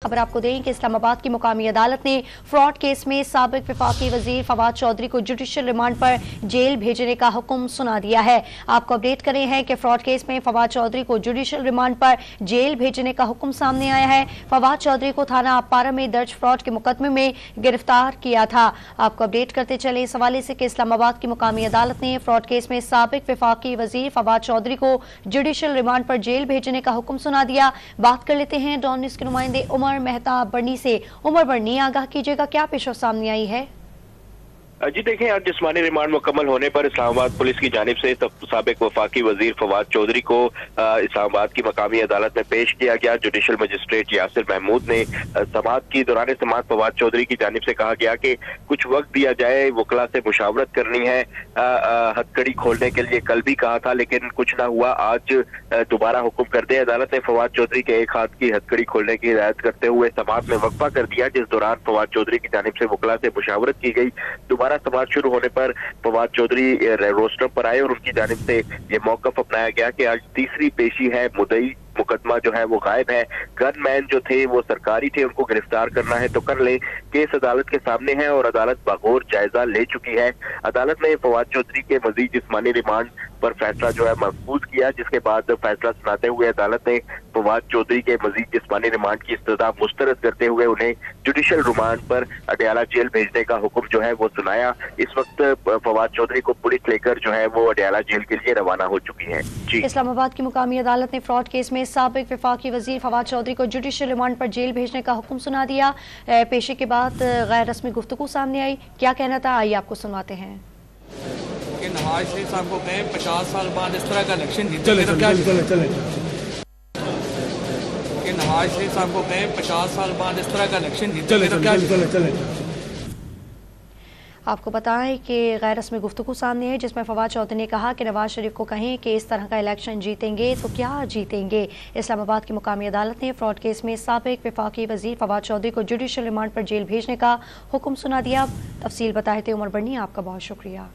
खबर आपको दें कि इस्लामाबाद की मुकामी अदालत ने फ्रॉड केस में साबिक वफाकी वजीर फवाद चौधरी को जुडिशल रिमांड पर जेल भेजने का हुक्म सुना दिया है। आपको अपडेट करें हैं कि फ्रॉड केस में फवाद चौधरी को जुडिशल रिमांड पर जेल भेजने का हुक्म सामने आया है। फवाद चौधरी को थाना अपारा में दर्ज फ्रॉड के मुकदमे में गिरफ्तार किया था। आपको अपडेट करते चले इस हवाले से कि इस्लामाबाद की मुकामी अदालत ने फ्रॉड केस में साबिक वफाकी वजीर फवाद चौधरी को जुडिशल रिमांड पर जेल भेजने का हुक्म सुना दिया। बात कर लेते हैं डॉन न्यूज़ के नुमाइंदे उमर मेहताब बर्नी से। उमर बर्नी, आगाह कीजिएगा, क्या पेशो सामने आई है? जी देखें, आज जिस्मानी रिमांड मुकम्मल होने पर इस्लामाबाद पुलिस की जानिब से साबिक वफाकी वजीर फवाद चौधरी को इस्लामाबाद की मकामी अदालत में पेश किया गया। जुडिशल मजिस्ट्रेट यासिर महमूद ने समाअत की दौरान समाअत फवाद चौधरी की जानिब से कहा गया कि कुछ वक्त दिया जाए, वकला से मुशावरत करनी है। हथकड़ी खोलने के लिए कल भी कहा था लेकिन कुछ ना हुआ, आज दोबारा हुक्म कर दे। अदालत ने फवाद चौधरी के एक हाथ की हथकड़ी खोलने की हिदायत करते हुए समाअत में वक्फा कर दिया, जिस दौरान फवाद चौधरी की जानिब से वकला से मुशावरत की गई। दोबारा समाअत शुरू होने पर फवाद चौधरी रोस्टम पर आए और उनकी जानिब से ये मौकफ अपनाया गया कि आज तीसरी पेशी है, मुद्दई मुकदमा जो है वो गायब है, गनमैन जो थे वो सरकारी थे, उनको गिरफ्तार करना है तो कर ले। केस अदालत के सामने है और अदालत बगौर जायजा ले चुकी है। अदालत ने फवाद चौधरी के मजीद जिस्मानी रिमांड पर फैसला जो है महफूज किया, जिसके बाद फैसला सुनाते हुए अदालत ने फवाद चौधरी के मजीद जिस्मानी रिमांड की इस्तदा मुस्तरद करते हुए उन्हें जुडिशल रिमांड पर अडयाला जेल भेजने का हुक्म जो है वो सुनाया। इस वक्त फवाद चौधरी को पुलिस लेकर जो है वो अडयाला जेल के लिए रवाना हो चुकी है। जी, इस्लामाबाद की मुकामी अदालत ने फ्रॉड केस में साबिक वफाकी वजीर फवाद चौधरी को जुडिशल रिमांड पर जेल भेजने का हुक्म सुना दिया। पेशी के बाद गैर रस्मी गुफ्तगू सामने आई, क्या कहना था आइए आपको सुनवाते हैं। कि नवाज शरीफ साहब को कहें 50 साल बाद इस तरह का इलेक्शन जीतेंगे तो क्या कि नवाज शरीफ साहब को कहें 50 साल बाद इस तरह का इलेक्शन जीतेंगे तो क्या। आपको बताएं कि गैर रस्मी गुफ्तगू सामने है जिसमें फवाद चौधरी ने कहा कि नवाज शरीफ को कहें कि इस तरह का इलेक्शन जीतेंगे तो क्या जीतेंगे। इस्लामाबाद की मुकामी अदालत ने फ्रॉड केस में साबिक वफाकी वजीर फवाद चौधरी को जुडिशल रिमांड पर जेल भेजने का हुक्म सुना दिया। तफसील बताए थे उमर बर्नी, आपका बहुत शुक्रिया।